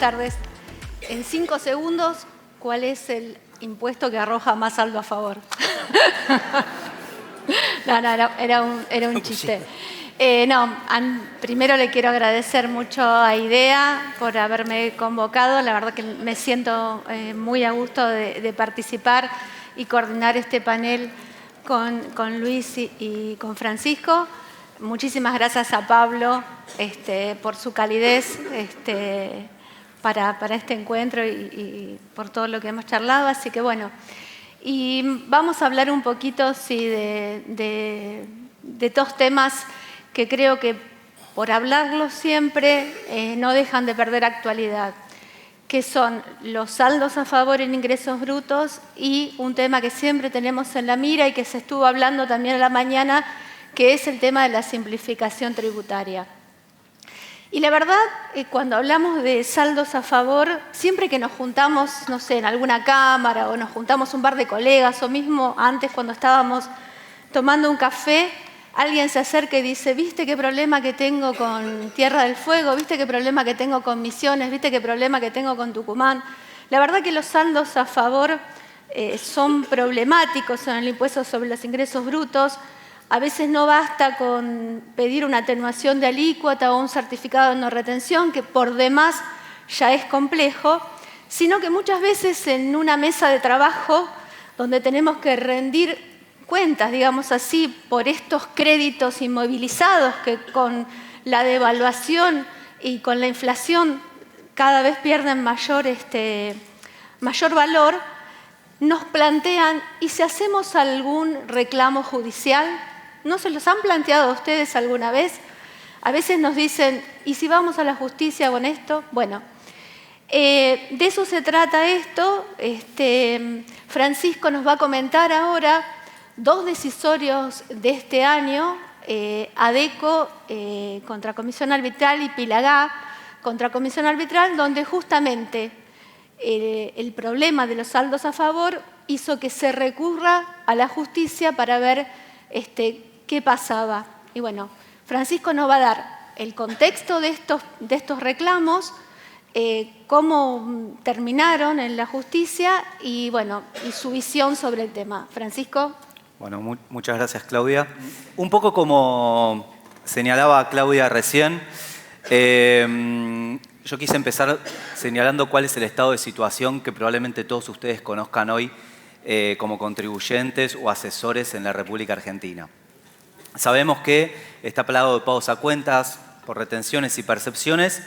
tardes. En 5 segundos, ¿cuál es el impuesto que arroja más saldo a favor? No, era un chiste. Primero le quiero agradecer mucho a IDEA por haberme convocado. La verdad que me siento muy a gusto de participar y coordinar este panel con Luis y con Francisco. Muchísimas gracias a Pablo por su calidez para este encuentro y por todo lo que hemos charlado. Así que bueno, y vamos a hablar un poquito de dos temas que creo que por hablarlos siempre no dejan de perder actualidad, que son los saldos a favor en ingresos brutos y un tema que siempre tenemos en la mira y que se estuvo hablando también a la mañana, que es el tema de la simplificación tributaria. Y la verdad, cuando hablamos de saldos a favor, siempre que nos juntamos, no sé, en alguna cámara o nos juntamos un par de colegas o mismo antes cuando estábamos tomando un café, alguien se acerca y dice, ¿viste qué problema que tengo con Tierra del Fuego? ¿Viste qué problema que tengo con Misiones? ¿Viste qué problema que tengo con Tucumán? La verdad que los saldos a favor son problemáticos en el impuesto sobre los ingresos brutos. A veces no basta con pedir una atenuación de alícuota o un certificado de no retención, que por demás ya es complejo, sino que muchas veces en una mesa de trabajo donde tenemos que rendir cuentas, digamos así, por estos créditos inmovilizados que con la devaluación y con la inflación cada vez pierden mayor valor, nos plantean, ¿y si hacemos algún reclamo judicial? ¿No se los han planteado a ustedes alguna vez? A veces nos dicen, ¿y si vamos a la justicia con esto? Bueno, de eso se trata esto. Francisco nos va a comentar ahora 2 decisorios de este año, ADECO contra Comisión Arbitral y Pilagá contra Comisión Arbitral, donde justamente el problema de los saldos a favor hizo que se recurra a la justicia para ver qué pasaba. Y bueno, Francisco nos va a dar el contexto de estos reclamos, cómo terminaron en la justicia y, bueno, y su visión sobre el tema. Francisco. Bueno, muchas gracias, Claudia. Un poco como señalaba Claudia recién, yo quise empezar señalando cuál es el estado de situación que probablemente todos ustedes conozcan hoy como contribuyentes o asesores en la República Argentina. Sabemos que está plagado de pagos a cuentas por retenciones y percepciones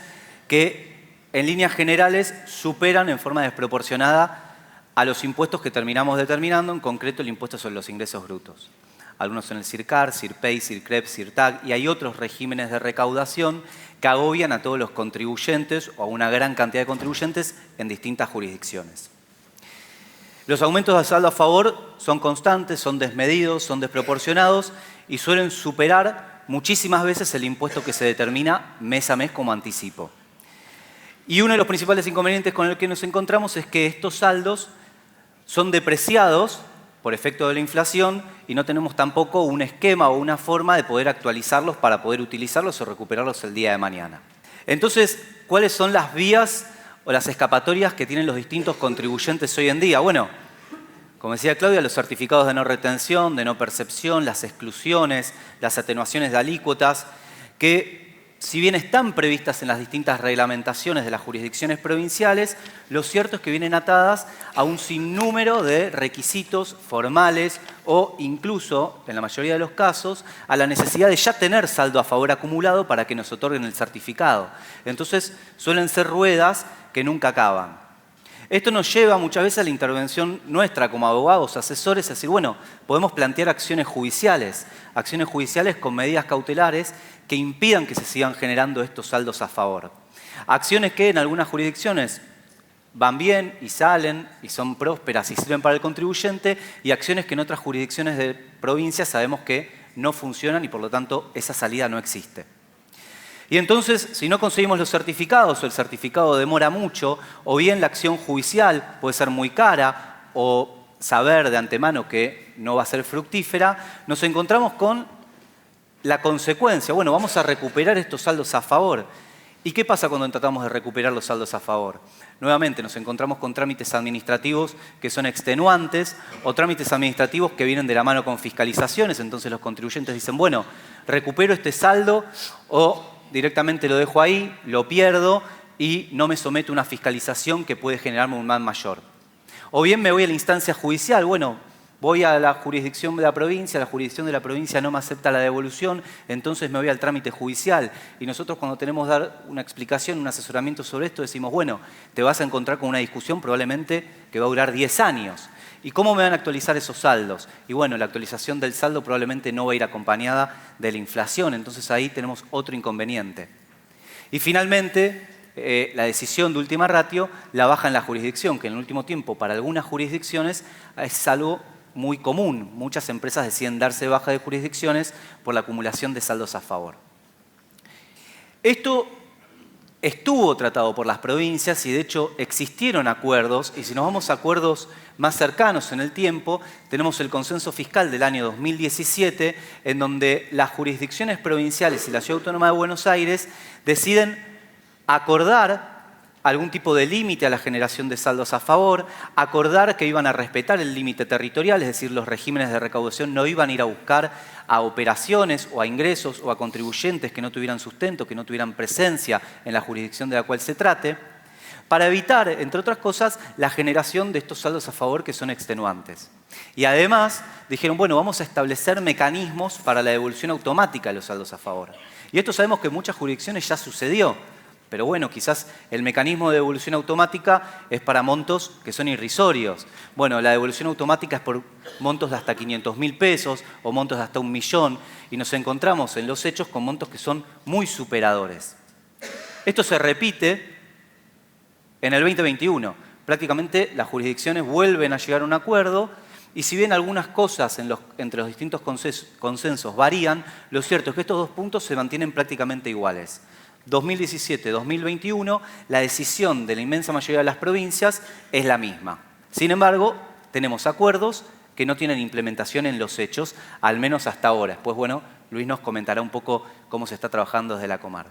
que en líneas generales superan en forma desproporcionada a los impuestos que terminamos determinando, en concreto el impuesto sobre los ingresos brutos. Algunos son el CIRCAR, CIRPEI, CIRCREP, CIRTAG, y hay otros regímenes de recaudación que agobian a todos los contribuyentes o a una gran cantidad de contribuyentes en distintas jurisdicciones. Los aumentos de saldo a favor son constantes, son desmedidos, son desproporcionados y suelen superar muchísimas veces el impuesto que se determina mes a mes como anticipo. Y uno de los principales inconvenientes con el que nos encontramos es que estos saldos son depreciados por efecto de la inflación y no tenemos tampoco un esquema o una forma de poder actualizarlos para poder utilizarlos o recuperarlos el día de mañana. Entonces, ¿cuáles son las vías o las escapatorias que tienen los distintos contribuyentes hoy en día? Bueno, como decía Claudia, los certificados de no retención, de no percepción, las exclusiones, las atenuaciones de alícuotas, que si bien están previstas en las distintas reglamentaciones de las jurisdicciones provinciales, lo cierto es que vienen atadas a un sinnúmero de requisitos formales o incluso, en la mayoría de los casos, a la necesidad de ya tener saldo a favor acumulado para que nos otorguen el certificado. Entonces, suelen ser ruedas que nunca acaban. Esto nos lleva muchas veces a la intervención nuestra como abogados, asesores, a decir, bueno, podemos plantear acciones judiciales con medidas cautelares que impidan que se sigan generando estos saldos a favor. Acciones que en algunas jurisdicciones van bien y salen y son prósperas y sirven para el contribuyente, y acciones que en otras jurisdicciones de provincia sabemos que no funcionan y por lo tanto esa salida no existe. Y entonces, si no conseguimos los certificados o el certificado demora mucho, o bien la acción judicial puede ser muy cara o saber de antemano que no va a ser fructífera, nos encontramos con la consecuencia. Bueno, vamos a recuperar estos saldos a favor. ¿Y qué pasa cuando tratamos de recuperar los saldos a favor? Nuevamente nos encontramos con trámites administrativos que son extenuantes o trámites administrativos que vienen de la mano con fiscalizaciones. Entonces los contribuyentes dicen, bueno, recupero este saldo o directamente lo dejo ahí, lo pierdo y no me someto a una fiscalización que puede generarme un mal mayor. O bien me voy a la instancia judicial, bueno, voy a la jurisdicción de la jurisdicción de la provincia no me acepta la devolución, entonces me voy al trámite judicial. Y nosotros cuando tenemos que dar una explicación, un asesoramiento sobre esto, decimos, bueno, te vas a encontrar con una discusión probablemente que va a durar 10 años. ¿Y cómo me van a actualizar esos saldos? Y bueno, la actualización del saldo probablemente no va a ir acompañada de la inflación, entonces ahí tenemos otro inconveniente. Y finalmente, la decisión de última ratio la baja en la jurisdicción, que en el último tiempo para algunas jurisdicciones es algo muy común. Muchas empresas deciden darse baja de jurisdicciones por la acumulación de saldos a favor. Esto estuvo tratado por las provincias y de hecho existieron acuerdos, y si nos vamos a acuerdos más cercanos en el tiempo, tenemos el consenso fiscal del año 2017, en donde las jurisdicciones provinciales y la Ciudad Autónoma de Buenos Aires deciden acordar algún tipo de límite a la generación de saldos a favor, acordar que iban a respetar el límite territorial, es decir, los regímenes de recaudación no iban a ir a buscar a operaciones o a ingresos o a contribuyentes que no tuvieran sustento, que no tuvieran presencia en la jurisdicción de la cual se trate, para evitar, entre otras cosas, la generación de estos saldos a favor que son extenuantes. Y además dijeron, bueno, vamos a establecer mecanismos para la devolución automática de los saldos a favor. Y esto sabemos que en muchas jurisdicciones ya sucedió. Pero bueno, quizás el mecanismo de devolución automática es para montos que son irrisorios. Bueno, la devolución automática es por montos de hasta 500.000 pesos o montos de hasta 1 millón y nos encontramos en los hechos con montos que son muy superadores. Esto se repite en el 2021. Prácticamente las jurisdicciones vuelven a llegar a un acuerdo y si bien algunas cosas entre los distintos consensos varían, lo cierto es que estos dos puntos se mantienen prácticamente iguales. 2017-2021, la decisión de la inmensa mayoría de las provincias es la misma. Sin embargo, tenemos acuerdos que no tienen implementación en los hechos, al menos hasta ahora. Después, bueno, Luis nos comentará un poco cómo se está trabajando desde la Comar.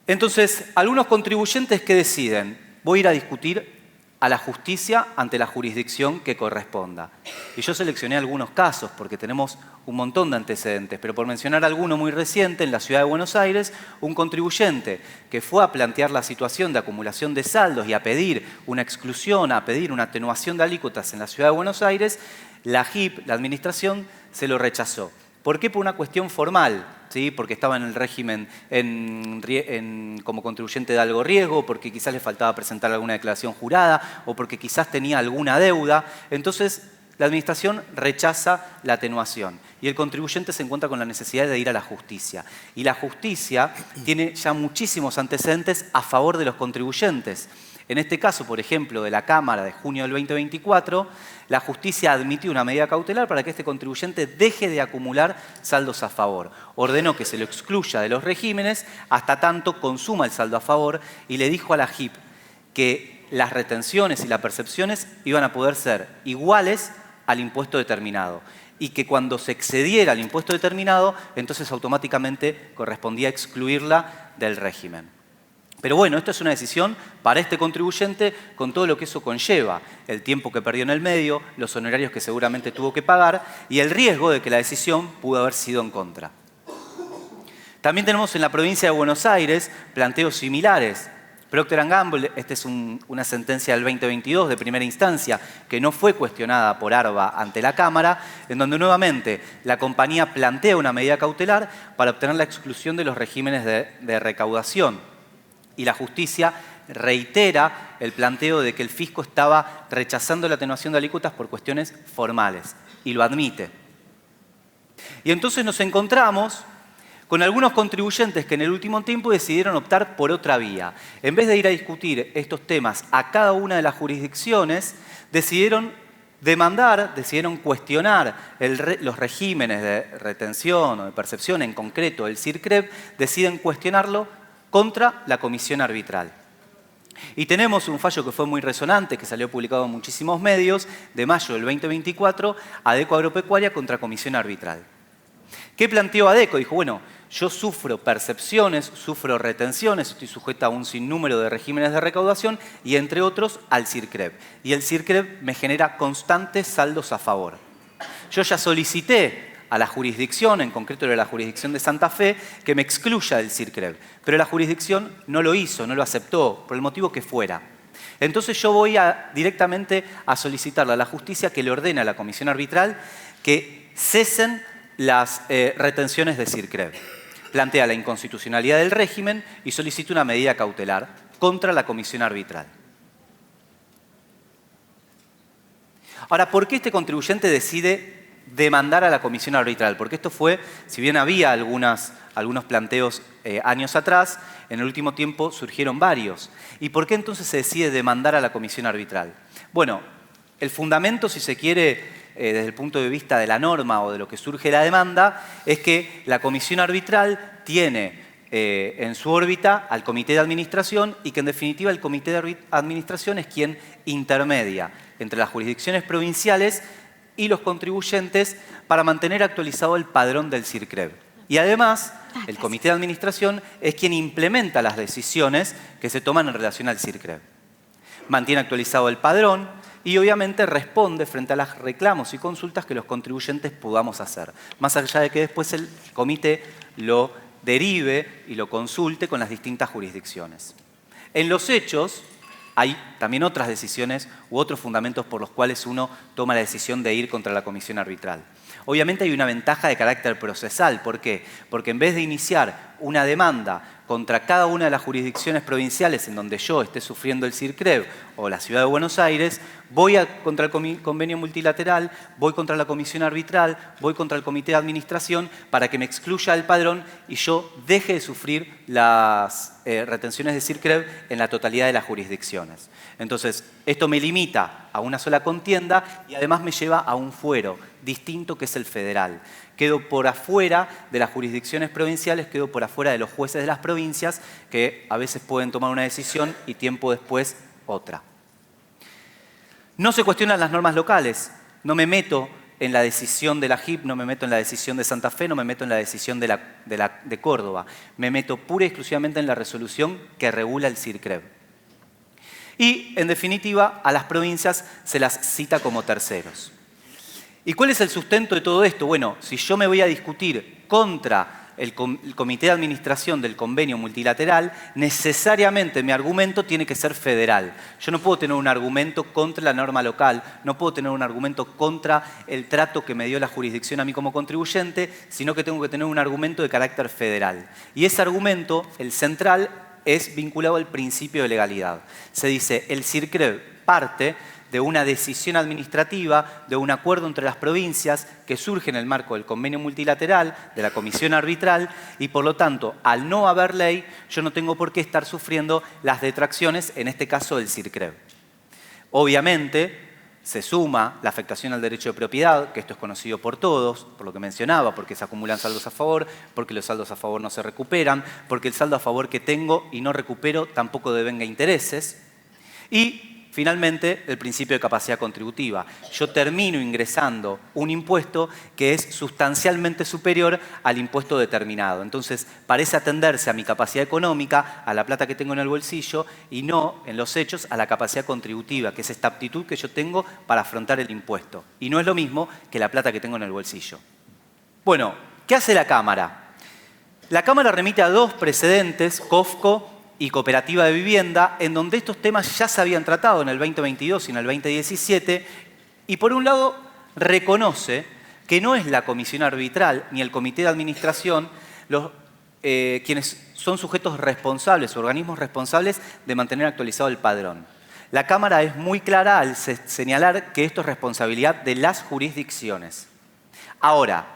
Entonces, algunos contribuyentes que deciden, voy a ir a discutir a la justicia ante la jurisdicción que corresponda. Y yo seleccioné algunos casos porque tenemos un montón de antecedentes, pero por mencionar alguno muy reciente, en la Ciudad de Buenos Aires, un contribuyente que fue a plantear la situación de acumulación de saldos y a pedir una exclusión, a pedir una atenuación de alícuotas en la Ciudad de Buenos Aires, la JIP, la administración, se lo rechazó. ¿Por qué? Por una cuestión formal, ¿sí? Porque estaba en el régimen como contribuyente de algo riesgo, porque quizás le faltaba presentar alguna declaración jurada o porque quizás tenía alguna deuda. Entonces, la administración rechaza la atenuación y el contribuyente se encuentra con la necesidad de ir a la justicia. Y la justicia tiene ya muchísimos antecedentes a favor de los contribuyentes. En este caso, por ejemplo, de la Cámara de junio del 2024, la justicia admitió una medida cautelar para que este contribuyente deje de acumular saldos a favor. Ordenó que se lo excluya de los regímenes hasta tanto consuma el saldo a favor y le dijo a la JIP que las retenciones y las percepciones iban a poder ser iguales al impuesto determinado y que cuando se excediera el impuesto determinado, entonces automáticamente correspondía excluirla del régimen. Pero bueno, esto es una decisión para este contribuyente con todo lo que eso conlleva, el tiempo que perdió en el medio, los honorarios que seguramente tuvo que pagar y el riesgo de que la decisión pudo haber sido en contra. También tenemos en la provincia de Buenos Aires planteos similares. Procter & Gamble, esta es una sentencia del 2022 de primera instancia que no fue cuestionada por ARBA ante la Cámara, en donde nuevamente la compañía plantea una medida cautelar para obtener la exclusión de los regímenes de recaudación. Y la justicia reitera el planteo de que el fisco estaba rechazando la atenuación de alícuotas por cuestiones formales, y lo admite. Y entonces nos encontramos con algunos contribuyentes que en el último tiempo decidieron optar por otra vía. En vez de ir a discutir estos temas a cada una de las jurisdicciones, decidieron demandar, decidieron cuestionar los regímenes de retención o de percepción, en concreto el CIRCREP, deciden cuestionarlo contra la comisión arbitral. Y tenemos un fallo que fue muy resonante, que salió publicado en muchísimos medios, de mayo del 2024, Adeco Agropecuaria contra comisión arbitral. ¿Qué planteó ADECO? Dijo, bueno, yo sufro percepciones, sufro retenciones, estoy sujeta a un sinnúmero de regímenes de recaudación y, entre otros, al CIRCREV. Y el CIRCREV me genera constantes saldos a favor. Yo ya solicité a la jurisdicción, en concreto de la jurisdicción de Santa Fe, que me excluya del CIRCREV. Pero la jurisdicción no lo hizo, no lo aceptó, por el motivo que fuera. Entonces yo voy directamente a solicitarle a la justicia que le ordene a la comisión arbitral que cesen las retenciones de CIRCREV. Plantea la inconstitucionalidad del régimen y solicita una medida cautelar contra la comisión arbitral. Ahora, ¿por qué este contribuyente decide demandar a la comisión arbitral? Porque esto fue, si bien había algunos planteos años atrás, en el último tiempo surgieron varios. ¿Y por qué entonces se decide demandar a la comisión arbitral? Bueno, el fundamento, si se quiere, desde el punto de vista de la norma o de lo que surge la demanda, es que la comisión arbitral tiene en su órbita al comité de administración y que en definitiva el comité de administración es quien intermedia entre las jurisdicciones provinciales y los contribuyentes para mantener actualizado el padrón del CIRCREV. Y además, el comité de administración es quien implementa las decisiones que se toman en relación al CIRCREV. Mantiene actualizado el padrón y obviamente responde frente a los reclamos y consultas que los contribuyentes podamos hacer. Más allá de que después el comité lo derive y lo consulte con las distintas jurisdicciones. En los hechos, hay también otras decisiones u otros fundamentos por los cuales uno toma la decisión de ir contra la comisión arbitral. Obviamente hay una ventaja de carácter procesal. ¿Por qué? Porque en vez de iniciar una demanda contra cada una de las jurisdicciones provinciales en donde yo esté sufriendo el CIRCREV o la Ciudad de Buenos Aires, voy contra el convenio multilateral, voy contra la comisión arbitral, voy contra el comité de administración para que me excluya del padrón y yo deje de sufrir las retenciones de CIRCREV en la totalidad de las jurisdicciones. Entonces, esto me limita a una sola contienda y además me lleva a un fuero distinto que es el federal. Quedo por afuera de las jurisdicciones provinciales, quedo por afuera de los jueces de las provincias que a veces pueden tomar una decisión y tiempo después otra. No se cuestionan las normas locales. No me meto en la decisión de la JIP, no me meto en la decisión de Santa Fe, no me meto en la decisión de Córdoba. Me meto pura y exclusivamente en la resolución que regula el CIRCREV. Y, en definitiva, a las provincias se las cita como terceros. ¿Y cuál es el sustento de todo esto? Bueno, si yo me voy a discutir contra el comité de administración del convenio multilateral, necesariamente mi argumento tiene que ser federal. Yo no puedo tener un argumento contra la norma local, no puedo tener un argumento contra el trato que me dio la jurisdicción a mí como contribuyente, sino que tengo que tener un argumento de carácter federal. Y ese argumento, el central, es vinculado al principio de legalidad. Se dice, el CIRCREV parte de una decisión administrativa, de un acuerdo entre las provincias que surge en el marco del convenio multilateral, de la comisión arbitral, y por lo tanto, al no haber ley, yo no tengo por qué estar sufriendo las detracciones, en este caso del CIRCREV. Obviamente, se suma la afectación al derecho de propiedad, que esto es conocido por todos, por lo que mencionaba, porque se acumulan saldos a favor, porque los saldos a favor no se recuperan, porque el saldo a favor que tengo y no recupero tampoco devenga intereses, y finalmente, el principio de capacidad contributiva. Yo termino ingresando un impuesto que es sustancialmente superior al impuesto determinado. Entonces, parece atenderse a mi capacidad económica, a la plata que tengo en el bolsillo, y no, en los hechos, a la capacidad contributiva, que es esta aptitud que yo tengo para afrontar el impuesto. Y no es lo mismo que la plata que tengo en el bolsillo. Bueno, ¿qué hace la Cámara? La Cámara remite a dos precedentes, COFCO y Cooperativa de Vivienda, en donde estos temas ya se habían tratado en el 2022 y en el 2017, y por un lado reconoce que no es la comisión arbitral ni el comité de administración quienes son sujetos responsables, organismos responsables de mantener actualizado el padrón. La Cámara es muy clara al señalar que esto es responsabilidad de las jurisdicciones. Ahora,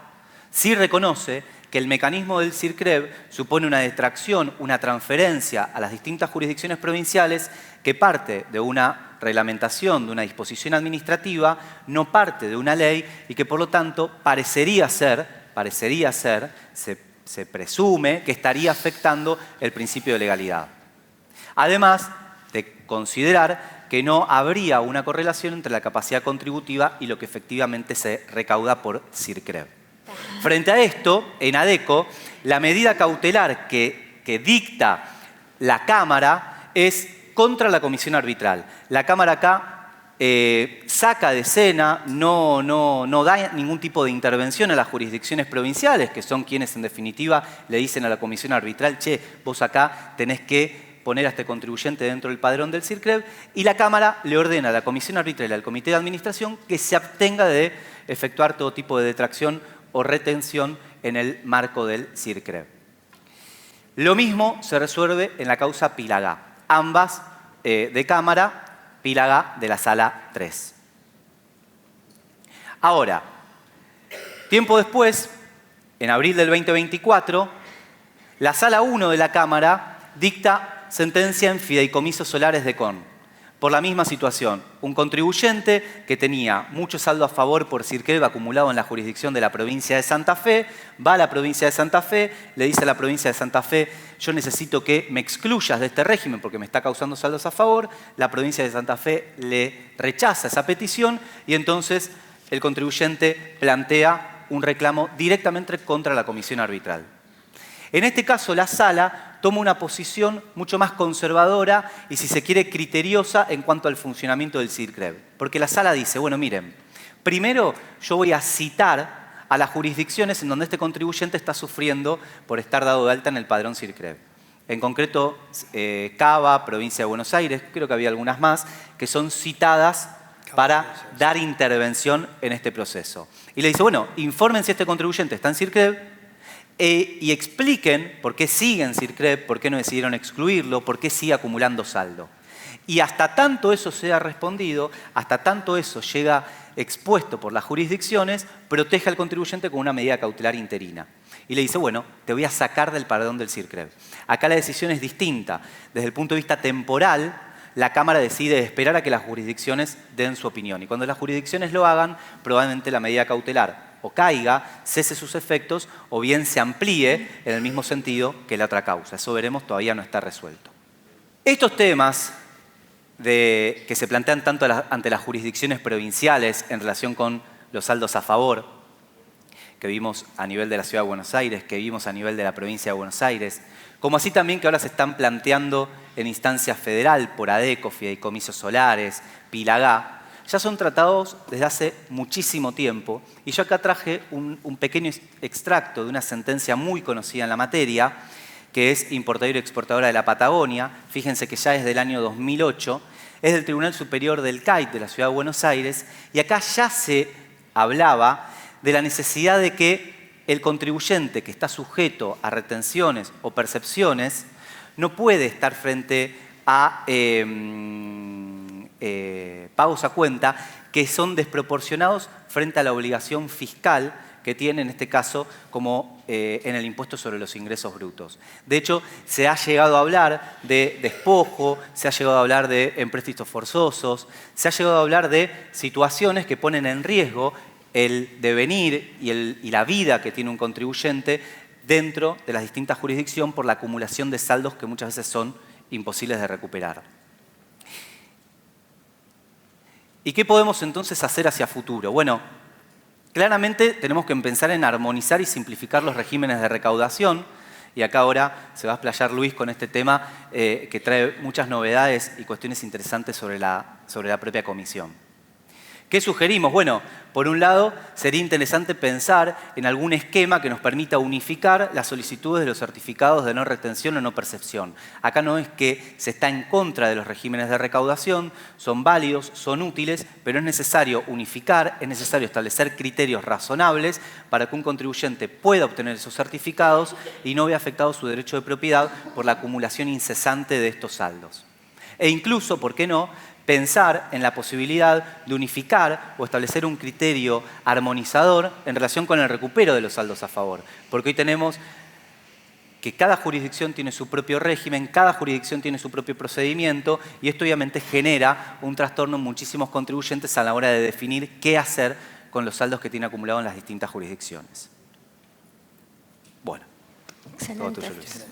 sí reconoce que el mecanismo del CIRCREV supone una detracción, una transferencia a las distintas jurisdicciones provinciales que parte de una reglamentación, de una disposición administrativa, no parte de una ley y que por lo tanto parecería ser, se presume que estaría afectando el principio de legalidad. Además de considerar que no habría una correlación entre la capacidad contributiva y lo que efectivamente se recauda por CIRCREV. Frente a esto, en ADECO, la medida cautelar que dicta la Cámara es contra la comisión arbitral. La Cámara acá saca de escena, no da ningún tipo de intervención a las jurisdicciones provinciales, que son quienes en definitiva le dicen a la comisión arbitral, che, vos acá tenés que poner a este contribuyente dentro del padrón del CIRCREV, y la Cámara le ordena a la comisión arbitral y al comité de administración que se abstenga de efectuar todo tipo de detracción o retención en el marco del CIRCREV. Lo mismo se resuelve en la causa Pilagá, ambas de Cámara, Pilagá de la Sala 3. Ahora, tiempo después, en abril del 2024, la Sala 1 de la Cámara dicta sentencia en fideicomisos solares de CON. Por la misma situación, un contribuyente que tenía mucho saldo a favor por CIRCREV acumulado en la jurisdicción de la provincia de Santa Fe, va a la provincia de Santa Fe, le dice a la provincia de Santa Fe, yo necesito que me excluyas de este régimen porque me está causando saldos a favor. La provincia de Santa Fe le rechaza esa petición y entonces el contribuyente plantea un reclamo directamente contra la comisión arbitral. En este caso, la Sala toma una posición mucho más conservadora y, si se quiere, criteriosa en cuanto al funcionamiento del CIRCREV. Porque la Sala dice, bueno, miren, primero yo voy a citar a las jurisdicciones en donde este contribuyente está sufriendo por estar dado de alta en el padrón CIRCREV. En concreto, Cava, provincia de Buenos Aires, creo que había algunas más, que son citadas para dar intervención en este proceso. Y le dice, bueno, informen si este contribuyente está en CIRCREV, y expliquen por qué siguen CIRCREV, por qué no decidieron excluirlo, por qué sigue acumulando saldo. Y hasta tanto eso sea respondido, hasta tanto eso llega expuesto por las jurisdicciones, protege al contribuyente con una medida cautelar interina. Y le dice, bueno, te voy a sacar del padrón del CIRCREV. Acá la decisión es distinta. Desde el punto de vista temporal, la Cámara decide esperar a que las jurisdicciones den su opinión. Y cuando las jurisdicciones lo hagan, probablemente la medida cautelar o caiga, cese sus efectos, o bien se amplíe en el mismo sentido que la otra causa. Eso veremos, todavía no está resuelto. Estos temas que se plantean tanto ante las jurisdicciones provinciales en relación con los saldos a favor, que vimos a nivel de la Ciudad de Buenos Aires, que vimos a nivel de la provincia de Buenos Aires, como así también que ahora se están planteando en instancia federal por ADECO, fideicomisos solares, Pilagá, ya son tratados desde hace muchísimo tiempo, y yo acá traje un pequeño extracto de una sentencia muy conocida en la materia, que es importadora y exportadora de la Patagonia. Fíjense que ya es del año 2008, es del Tribunal Superior del CAIT de la Ciudad de Buenos Aires, y acá ya se hablaba de la necesidad de que el contribuyente que está sujeto a retenciones o percepciones no puede estar frente a pagos a cuenta que son desproporcionados frente a la obligación fiscal que tiene, en este caso, como en el impuesto sobre los ingresos brutos. De hecho, se ha llegado a hablar de despojo, se ha llegado a hablar de empréstitos forzosos, se ha llegado a hablar de situaciones que ponen en riesgo el devenir y la vida que tiene un contribuyente dentro de las distintas jurisdicciones por la acumulación de saldos que muchas veces son imposibles de recuperar. ¿Y qué podemos entonces hacer hacia futuro? Bueno, claramente tenemos que pensar en armonizar y simplificar los regímenes de recaudación, y acá ahora se va a explayar Luis con este tema que trae muchas novedades y cuestiones interesantes sobre la propia comisión. ¿Qué sugerimos? Bueno, por un lado, sería interesante pensar en algún esquema que nos permita unificar las solicitudes de los certificados de no retención o no percepción. Acá no es que se está en contra de los regímenes de recaudación, son válidos, son útiles, pero es necesario unificar, es necesario establecer criterios razonables para que un contribuyente pueda obtener esos certificados y no vea afectado su derecho de propiedad por la acumulación incesante de estos saldos. E incluso, ¿por qué no?, pensar en la posibilidad de unificar o establecer un criterio armonizador en relación con el recupero de los saldos a favor. Porque hoy tenemos que cada jurisdicción tiene su propio régimen, cada jurisdicción tiene su propio procedimiento, y esto obviamente genera un trastorno en muchísimos contribuyentes a la hora de definir qué hacer con los saldos que tiene acumulados en las distintas jurisdicciones. Bueno, excelente. Todo tuyo, Luis.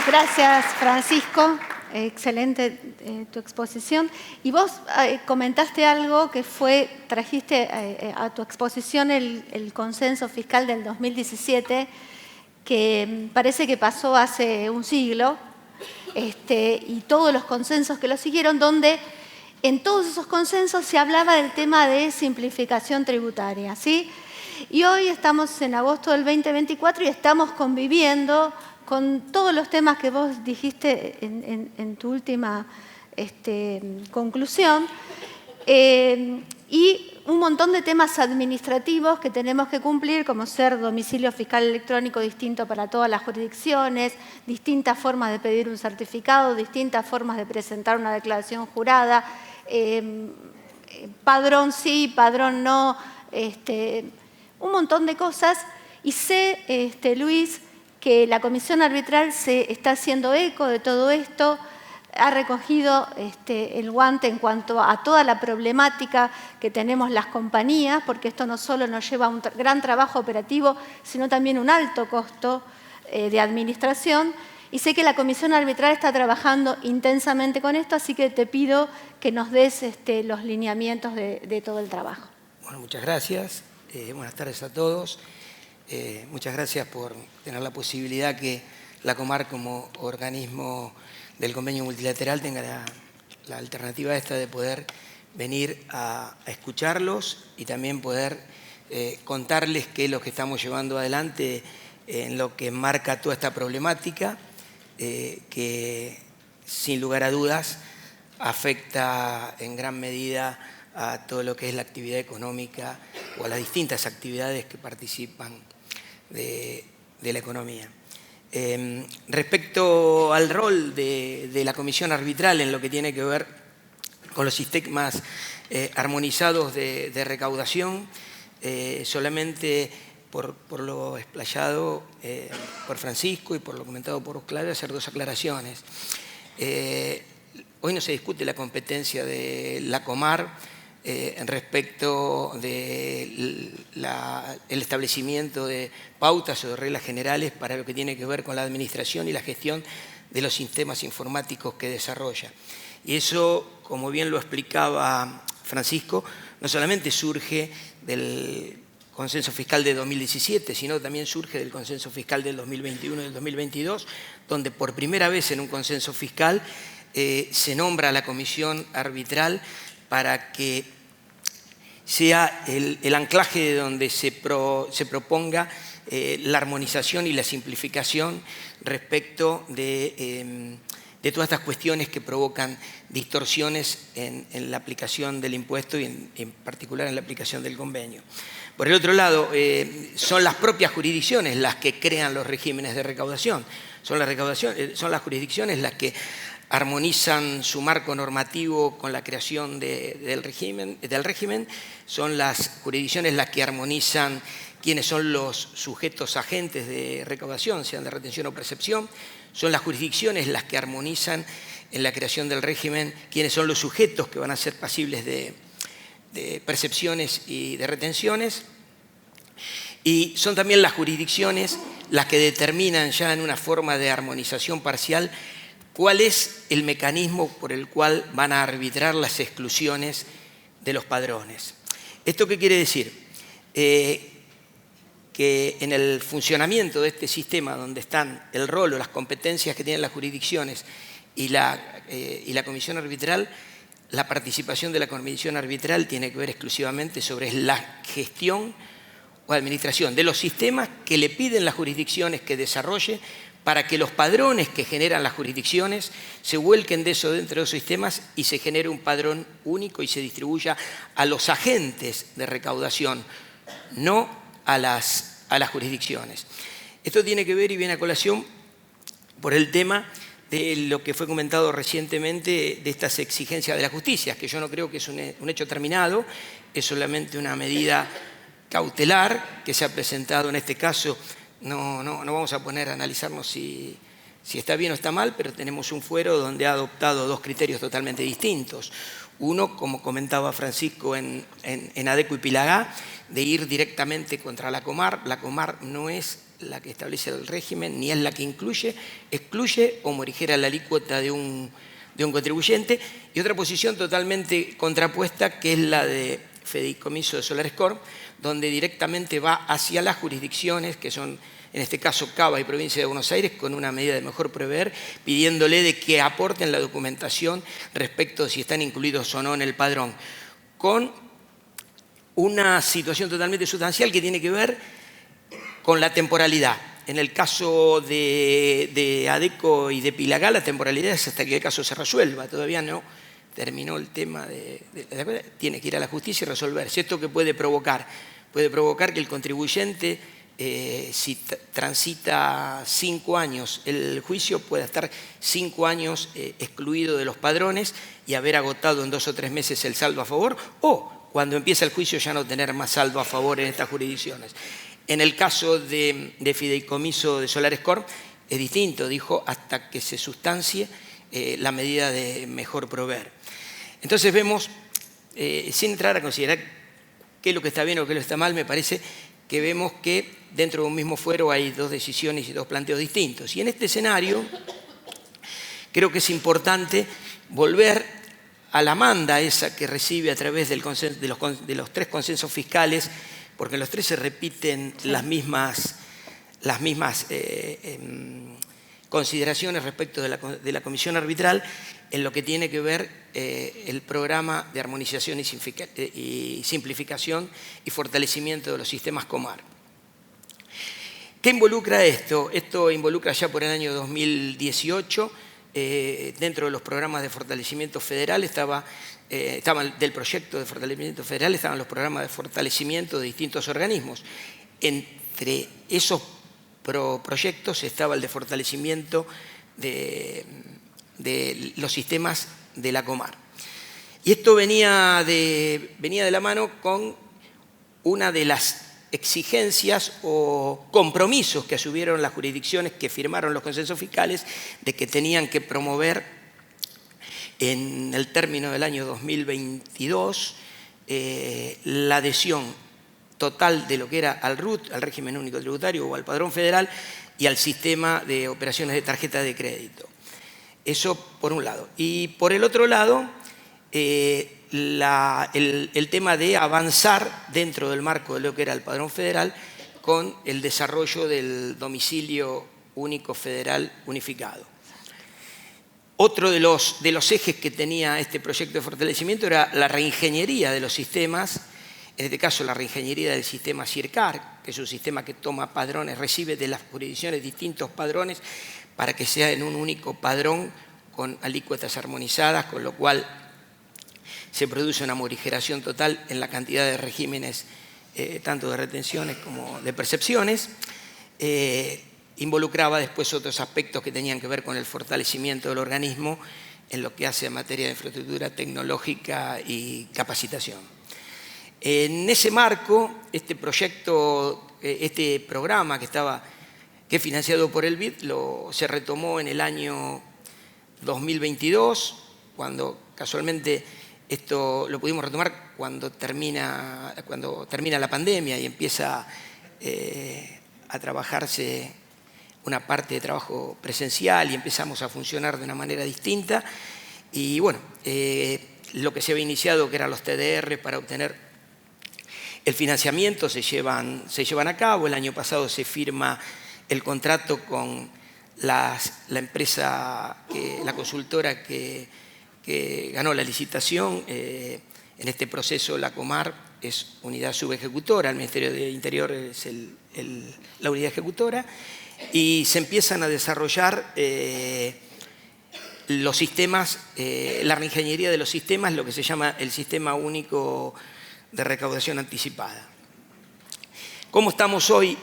Gracias, Francisco. excelente tu exposición. Y vos comentaste algo que trajiste a tu exposición el consenso fiscal del 2017, que parece que pasó hace un siglo, y todos los consensos que lo siguieron, donde en todos esos consensos se hablaba del tema de simplificación tributaria, ¿sí? Y hoy estamos en agosto del 2024 y estamos conviviendo con todos los temas que vos dijiste en tu última conclusión, y un montón de temas administrativos que tenemos que cumplir, como ser domicilio fiscal electrónico distinto para todas las jurisdicciones, distintas formas de pedir un certificado, distintas formas de presentar una declaración jurada, padrón sí, padrón no, un montón de cosas. Y sé, Luis, que la comisión arbitral se está haciendo eco de todo esto, ha recogido el guante en cuanto a toda la problemática que tenemos las compañías, porque esto no solo nos lleva a un gran trabajo operativo, sino también un alto costo de administración. Y sé que la comisión arbitral está trabajando intensamente con esto, así que te pido que nos des los lineamientos de todo el trabajo. Bueno, muchas gracias. Buenas tardes a todos. Muchas gracias por tener la posibilidad que la Comar, como organismo del convenio multilateral, tenga la alternativa esta de poder venir a escucharlos y también poder contarles qué es lo que estamos llevando adelante en lo que marca toda esta problemática, que sin lugar a dudas afecta en gran medida a todo lo que es la actividad económica o a las distintas actividades que participan de la economía. Respecto al rol de la comisión arbitral en lo que tiene que ver con los sistemas armonizados de recaudación, solamente por lo explayado por Francisco y por lo comentado por Claudia, hacer dos aclaraciones. Hoy no se discute la competencia de la Comar respecto del establecimiento de pautas o de reglas generales para lo que tiene que ver con la administración y la gestión de los sistemas informáticos que desarrolla. Y eso, como bien lo explicaba Francisco, no solamente surge del consenso fiscal de 2017, sino también surge del consenso fiscal del 2021 y del 2022, donde por primera vez en un consenso fiscal se nombra a la comisión arbitral para que sea el anclaje de donde se proponga la armonización y la simplificación respecto de todas estas cuestiones que provocan distorsiones en la aplicación del impuesto y en particular en la aplicación del convenio. Por el otro lado, son las propias jurisdicciones las que crean los regímenes de recaudación. Son las jurisdicciones las que armonizan su marco normativo con la creación del régimen, son las jurisdicciones las que armonizan quiénes son los sujetos agentes de recaudación, sean de retención o percepción, son las jurisdicciones las que armonizan en la creación del régimen quiénes son los sujetos que van a ser pasibles de percepciones y de retenciones, y son también las jurisdicciones las que determinan ya en una forma de armonización parcial cuál es el mecanismo por el cual van a arbitrar las exclusiones de los padrones. ¿Esto qué quiere decir? Que en el funcionamiento de este sistema, donde están el rol o las competencias que tienen las jurisdicciones y la comisión arbitral, la participación de la comisión arbitral tiene que ver exclusivamente sobre la gestión o administración de los sistemas que le piden las jurisdicciones que desarrolle para que los padrones que generan las jurisdicciones se vuelquen de eso dentro de los sistemas y se genere un padrón único y se distribuya a los agentes de recaudación, no a las jurisdicciones. Esto tiene que ver y viene a colación por el tema de lo que fue comentado recientemente de estas exigencias de la justicia, que yo no creo que es un hecho terminado, es solamente una medida cautelar que se ha presentado en este caso. No vamos a poner a analizarnos si está bien o está mal, pero tenemos un fuero donde ha adoptado dos criterios totalmente distintos. Uno, como comentaba Francisco en Adeco y Pilagá, de ir directamente contra la Comar. La Comar no es la que establece el régimen, ni es la que incluye, excluye o morigera la alícuota de un contribuyente, y otra posición totalmente contrapuesta, que es la de Fideicomiso de Solares Corp, donde directamente va hacia las jurisdicciones, que son en este caso Cava y Provincia de Buenos Aires, con una medida de mejor prever, pidiéndole de que aporten la documentación respecto de si están incluidos o no en el padrón, con una situación totalmente sustancial que tiene que ver con la temporalidad. En el caso de ADECO y de Pilagá, la temporalidad es hasta que el caso se resuelva. Todavía no terminó el tema tiene que ir a la justicia y resolverse. ¿Esto qué puede provocar? Puede provocar que el contribuyente, si transita 5 años el juicio, pueda estar 5 años excluido de los padrones y haber agotado en 2 o 3 meses el saldo a favor, o cuando empieza el juicio ya no tener más saldo a favor en estas jurisdicciones. En el caso de Fideicomiso de Solares Corp es distinto, dijo, hasta que se sustancie la medida de mejor proveer. Entonces vemos, sin entrar a considerar qué es lo que está bien o qué es lo que está mal, me parece que vemos que dentro de un mismo fuero hay 2 decisiones y 2 planteos distintos. Y en este escenario creo que es importante volver a la manda esa que recibe a través de los 3 consensos fiscales, porque en los 3 se repiten las mismas consideraciones respecto de la comisión arbitral en lo que tiene que ver el programa de armonización y simplificación y fortalecimiento de los sistemas Comar. ¿Qué involucra esto? Esto involucra ya por el año 2018, dentro de los programas de fortalecimiento federal del proyecto de fortalecimiento federal estaban los programas de fortalecimiento de distintos organismos. Entre esos proyectos estaba el de fortalecimiento de los sistemas de la Comar. Y esto venía de la mano con una de las exigencias o compromisos que asumieron las jurisdicciones que firmaron los consensos fiscales de que tenían que promover en el término del año 2022 la adhesión total de lo que era al RUT, al régimen único tributario o al padrón federal, y al sistema de operaciones de tarjeta de crédito. Eso por un lado. Y por el otro lado, el tema de avanzar dentro del marco de lo que era el padrón federal con el desarrollo del domicilio único federal unificado. Otro de los ejes que tenía este proyecto de fortalecimiento era la reingeniería de los sistemas, en este caso la reingeniería del sistema CIRCAR, que es un sistema que toma padrones, recibe de las jurisdicciones distintos padrones para que sea en un único padrón con alícuotas armonizadas, con lo cual se produce una morigeración total en la cantidad de regímenes, tanto de retenciones como de percepciones. Involucraba después otros aspectos que tenían que ver con el fortalecimiento del organismo en lo que hace en materia de infraestructura tecnológica y capacitación. En ese marco, este programa que es financiado por el BID se retomó en el año 2022, cuando casualmente esto lo pudimos retomar cuando termina la pandemia y empieza a trabajarse una parte de trabajo presencial y empezamos a funcionar de una manera distinta. Y bueno, lo que se había iniciado, que eran los TDR para obtener el financiamiento, se llevan a cabo. El año pasado se firma el contrato con la empresa, la consultora que ganó la licitación. En este proceso la Comar es unidad subejecutora, el Ministerio de Interior es la unidad ejecutora, y se empiezan a desarrollar los sistemas, la reingeniería de los sistemas, lo que se llama el Sistema Único de Recaudación Anticipada. ¿Cómo estamos hoy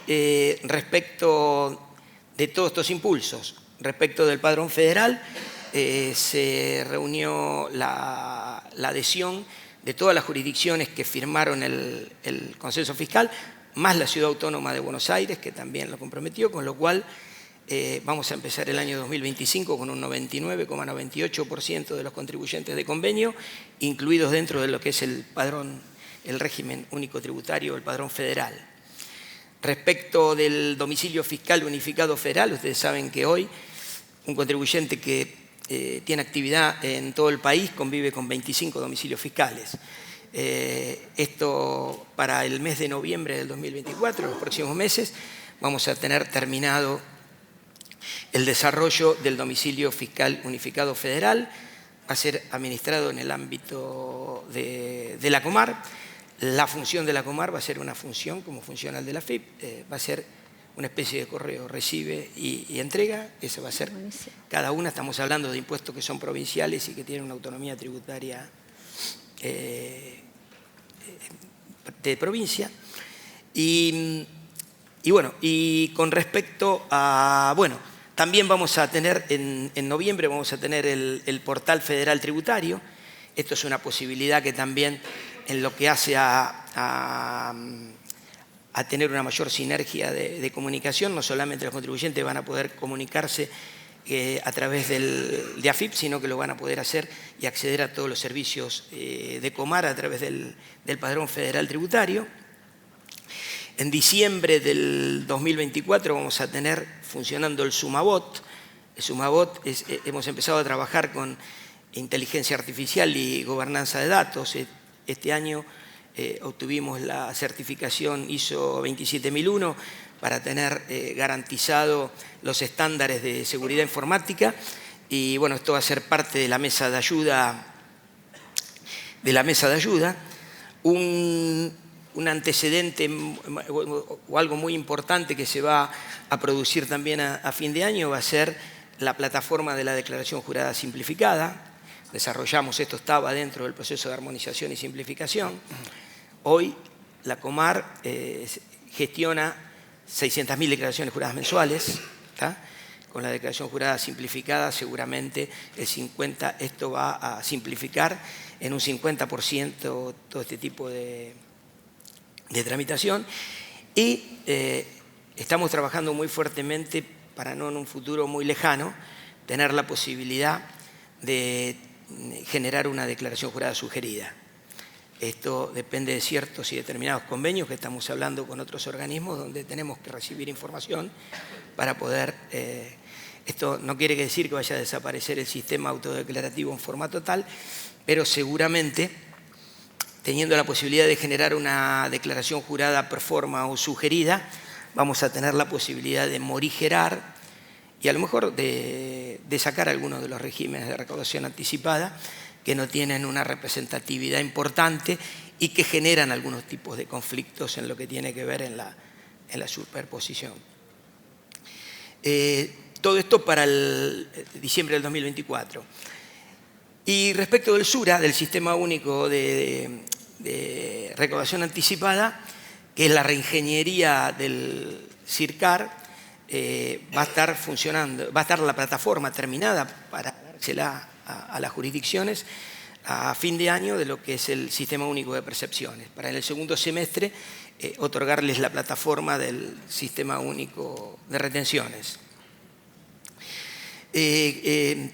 respecto de todos estos impulsos? Respecto del padrón federal, se reunió la adhesión de todas las jurisdicciones que firmaron el consenso fiscal, más la Ciudad Autónoma de Buenos Aires, que también lo comprometió, con lo cual vamos a empezar el año 2025 con un 99,98% de los contribuyentes de convenio, incluidos dentro de lo que es el padrón, el régimen único tributario, el padrón federal. Respecto del domicilio fiscal unificado federal, ustedes saben que hoy un contribuyente que tiene actividad en todo el país convive con 25 domicilios fiscales. Esto para el mes de noviembre del 2024, los próximos meses, vamos a tener terminado el desarrollo del domicilio fiscal unificado federal. Va a ser administrado en el ámbito de la Comar. La función de la Comar va a ser una función como funciona el de la FIP, va a ser una especie de correo, recibe y entrega. Eso va a ser cada una. Estamos hablando de impuestos que son provinciales y que tienen una autonomía tributaria de provincia. Y bueno, y con respecto a, bueno, también vamos a tener, en noviembre vamos a tener el portal federal tributario. Esto es una posibilidad que también, en lo que hace a tener una mayor sinergia de comunicación, no solamente los contribuyentes van a poder comunicarse a través de AFIP, sino que lo van a poder hacer y acceder a todos los servicios de Comar a través del Padrón Federal Tributario. En diciembre del 2024 vamos a tener funcionando el Sumabot. El Sumabot hemos empezado a trabajar con inteligencia artificial y gobernanza de datos. Este año obtuvimos la certificación ISO 27001 para tener garantizado los estándares de seguridad informática. Y bueno, esto va a ser parte de la mesa de ayuda. Un antecedente o algo muy importante que se va a producir también a fin de año va a ser la plataforma de la declaración jurada simplificada. Desarrollamos, esto estaba dentro del proceso de armonización y simplificación. Hoy la Comar gestiona 600.000 declaraciones juradas mensuales. ¿Tá? Con la declaración jurada simplificada seguramente esto va a simplificar en un 50% todo este tipo de tramitación. Y estamos trabajando muy fuertemente para no en un futuro muy lejano tener la posibilidad de generar una declaración jurada sugerida. Esto depende de ciertos y determinados convenios que estamos hablando con otros organismos donde tenemos que recibir información para poder... esto no quiere decir que vaya a desaparecer el sistema autodeclarativo en formato tal, pero seguramente teniendo la posibilidad de generar una declaración jurada per forma o sugerida, vamos a tener la posibilidad de morigerar y a lo mejor de sacar algunos de los regímenes de recaudación anticipada que no tienen una representatividad importante y que generan algunos tipos de conflictos en lo que tiene que ver en la superposición. Todo esto para el diciembre del 2024. Y respecto del SURA, del Sistema Único de Recaudación Anticipada, que es la reingeniería del CIRCAR, va a estar funcionando, va a estar la plataforma terminada para dársela a las jurisdicciones a fin de año de lo que es el Sistema Único de Percepciones. Para en el segundo semestre otorgarles la plataforma del Sistema Único de Retenciones.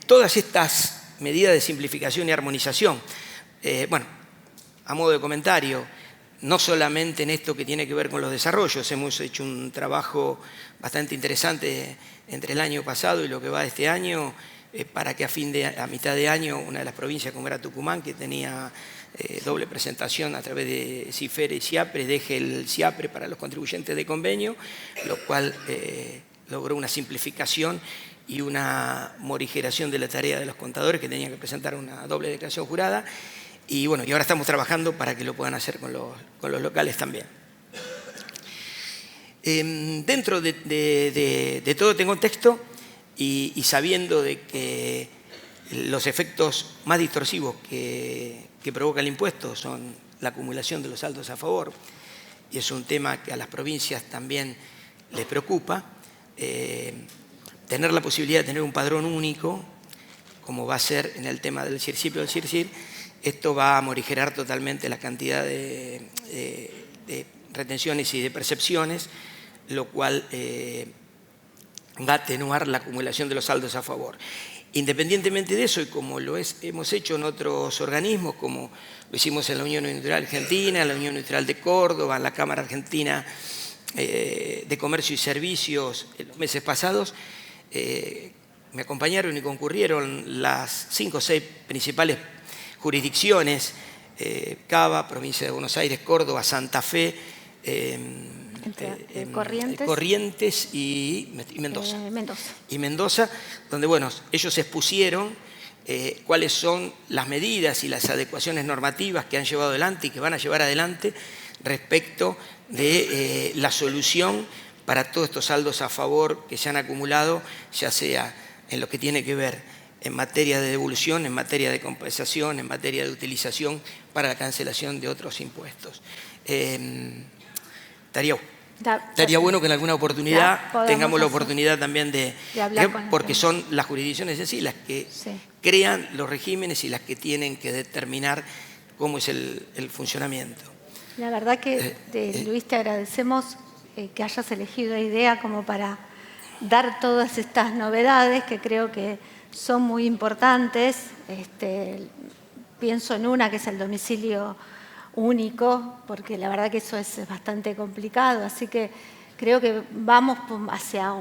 Todas estas medidas de simplificación y armonización, bueno, a modo de comentario, no solamente en esto que tiene que ver con los desarrollos, hemos hecho un trabajo bastante interesante entre el año pasado y lo que va de este año, para que a mitad de año una de las provincias como era Tucumán, que tenía doble presentación a través de CIFERE y CIAPRE, deje el CIAPRE para los contribuyentes de convenio, lo cual logró una simplificación y una morigeración de la tarea de los contadores que tenían que presentar una doble declaración jurada. Y bueno, y ahora estamos trabajando para que lo puedan hacer con los locales también. Dentro de todo este contexto y sabiendo de que los efectos más distorsivos que provoca el impuesto son la acumulación de los saldos a favor, y es un tema que a las provincias también les preocupa, tener la posibilidad de tener un padrón único, como va a ser en el tema del CIRCIP o del CIRCIR, esto va a morigerar totalmente la cantidad de retenciones y de percepciones, lo cual va a atenuar la acumulación de los saldos a favor. Independientemente de eso, y como hemos hecho en otros organismos, como lo hicimos en la Unión Industrial Argentina, en la Unión Industrial de Córdoba, en la Cámara Argentina de Comercio y Servicios en los meses pasados, me acompañaron y concurrieron las 5 o 6 principales jurisdicciones, Cava, Provincia de Buenos Aires, Córdoba, Santa Fe, Corrientes y Mendoza. Y Mendoza, donde bueno, ellos expusieron cuáles son las medidas y las adecuaciones normativas que han llevado adelante y que van a llevar adelante respecto de la solución para todos estos saldos a favor que se han acumulado, ya sea en lo que tiene que ver en materia de devolución, en materia de compensación, en materia de utilización para la cancelación de otros impuestos. Estaría bueno que en alguna oportunidad tengamos la oportunidad también de hablar, porque son las jurisdicciones en sí las que crean los regímenes y las que tienen que determinar cómo es el funcionamiento. La verdad que, Luis, te agradecemos que hayas elegido IDEA como para dar todas estas novedades que creo que son muy importantes. Pienso en una que es el domicilio único, porque la verdad que eso es bastante complicado, así que creo que vamos hacia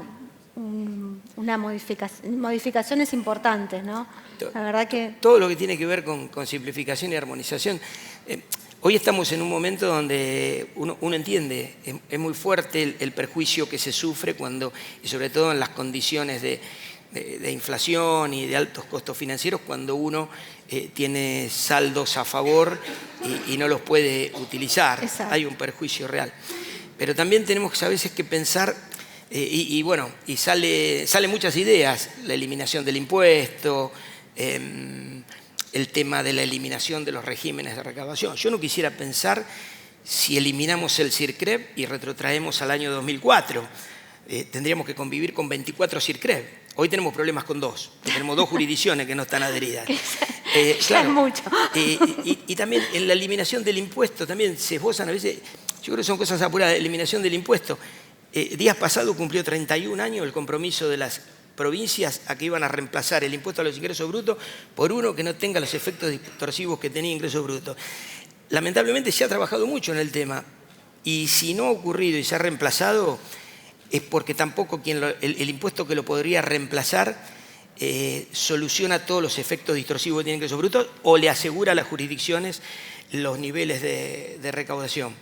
una modificaciones importantes, ¿no? La verdad que... Todo lo que tiene que ver con simplificación y armonización. Hoy estamos en un momento donde uno entiende, es muy fuerte el perjuicio que se sufre cuando, y sobre todo en las condiciones de inflación y de altos costos financieros, cuando uno tiene saldos a favor y no los puede utilizar. Exacto. Hay un perjuicio real. Pero también tenemos a veces que pensar, bueno, y salen muchas ideas, la eliminación del impuesto, el tema de la eliminación de los regímenes de recaudación. Yo no quisiera pensar si eliminamos el CIRCREV y retrotraemos al año 2004. Tendríamos que convivir con 24 CIRCREV. Hoy tenemos problemas con 2. Tenemos 2 jurisdicciones que no están adheridas. Claro. Es mucho. Y también en la eliminación del impuesto, también se esbozan a veces, yo creo que son cosas apuradas, eliminación del impuesto. Días pasados cumplió 31 años el compromiso de las provincias a que iban a reemplazar el impuesto a los ingresos brutos por uno que no tenga los efectos distorsivos que tenía ingresos brutos. Lamentablemente se ha trabajado mucho en el tema y si no ha ocurrido y se ha reemplazado es porque tampoco el impuesto que lo podría reemplazar soluciona todos los efectos distorsivos que tiene ingresos brutos o le asegura a las jurisdicciones los niveles de recaudación.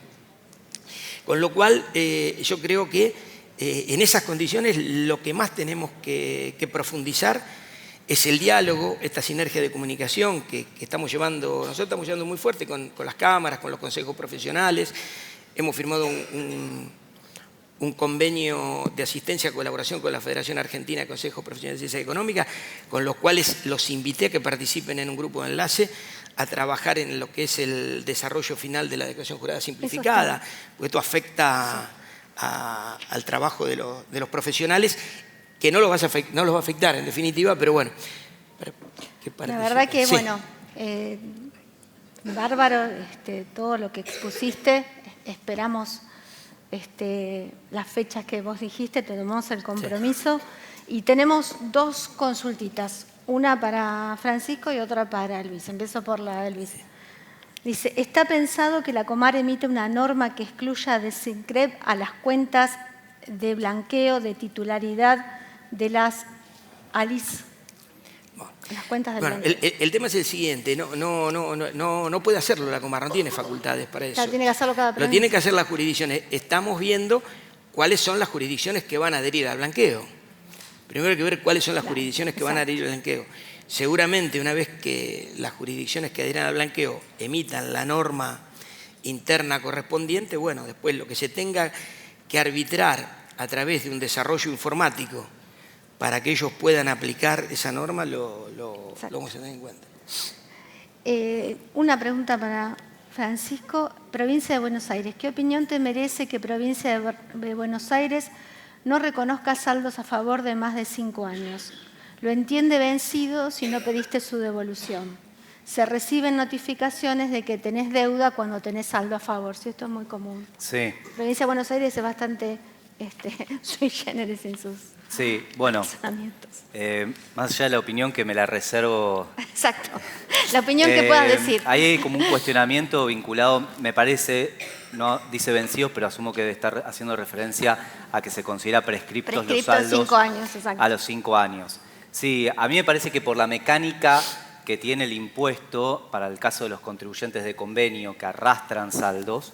Con lo cual yo creo que en esas condiciones lo que más tenemos que profundizar es el diálogo, esta sinergia de comunicación que estamos llevando, nosotros estamos llevando muy fuerte con las cámaras, con los consejos profesionales. Hemos firmado un convenio de asistencia y colaboración con la Federación Argentina de Consejos Profesionales de Ciencias Económicas, con los cuales los invité a que participen en un grupo de enlace a trabajar en lo que es el desarrollo final de la declaración jurada simplificada, porque esto afecta al trabajo de los profesionales, que no los va a afectar en definitiva, pero bueno. La verdad que, sí. Bueno, bárbaro todo lo que expusiste, esperamos las fechas que vos dijiste, te tomamos el compromiso. Sí. Y tenemos 2 consultitas, una para Francisco y otra para Luis. Empiezo por la de Luis. Dice, ¿está pensado que la Comar emite una norma que excluya de CIRCREV a las cuentas de blanqueo de titularidad de las ALIS? Las cuentas de blanqueo. El tema es el siguiente, no puede hacerlo la Comar, no tiene facultades para eso. Tiene que hacerlo cada provincia. Lo tienen que hacer las jurisdicciones. Estamos viendo cuáles son las jurisdicciones que van a adherir al blanqueo. Primero hay que ver cuáles son las jurisdicciones que van a adherir al blanqueo. Seguramente una vez que las jurisdicciones que adhieran al blanqueo emitan la norma interna correspondiente, bueno, después lo que se tenga que arbitrar a través de un desarrollo informático para que ellos puedan aplicar esa norma, lo vamos a tener en cuenta. Una pregunta para Francisco. Provincia de Buenos Aires. ¿Qué opinión te merece que Provincia de Buenos Aires no reconozca saldos a favor de más de 5 años? Lo entiende vencido si no pediste su devolución. Se reciben notificaciones de que tenés deuda cuando tenés saldo a favor. Sí, esto es muy común. Sí. Provincia de Buenos Aires es bastante sui generis en sus... Sí, bueno, más allá de la opinión que me la reservo. Exacto, la opinión que puedas decir. Ahí hay como un cuestionamiento vinculado, me parece, no dice vencidos, pero asumo que debe estar haciendo referencia a que se considera prescriptos los saldos 5 años, exacto. a los 5 años. Sí, a mí me parece que por la mecánica que tiene el impuesto, para el caso de los contribuyentes de convenio que arrastran saldos,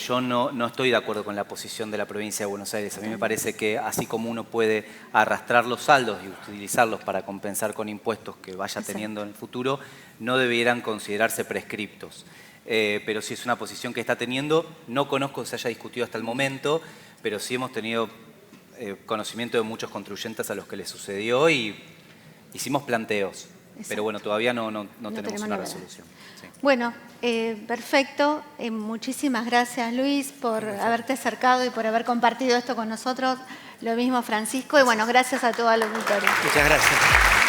yo no estoy de acuerdo con la posición de la provincia de Buenos Aires. A mí me parece que así como uno puede arrastrar los saldos y utilizarlos para compensar con impuestos que vaya teniendo en el futuro, no debieran considerarse prescriptos. Pero sí es una posición que está teniendo. No conozco que se haya discutido hasta el momento, pero sí hemos tenido conocimiento de muchos contribuyentes a los que les sucedió y hicimos planteos. Exacto. Pero bueno, todavía no tenemos una resolución. Sí. Bueno, perfecto. Muchísimas gracias, Luis, por haberte acercado y por haber compartido esto con nosotros. Lo mismo, Francisco. Y bueno, gracias a todo el auditorio. Muchas gracias.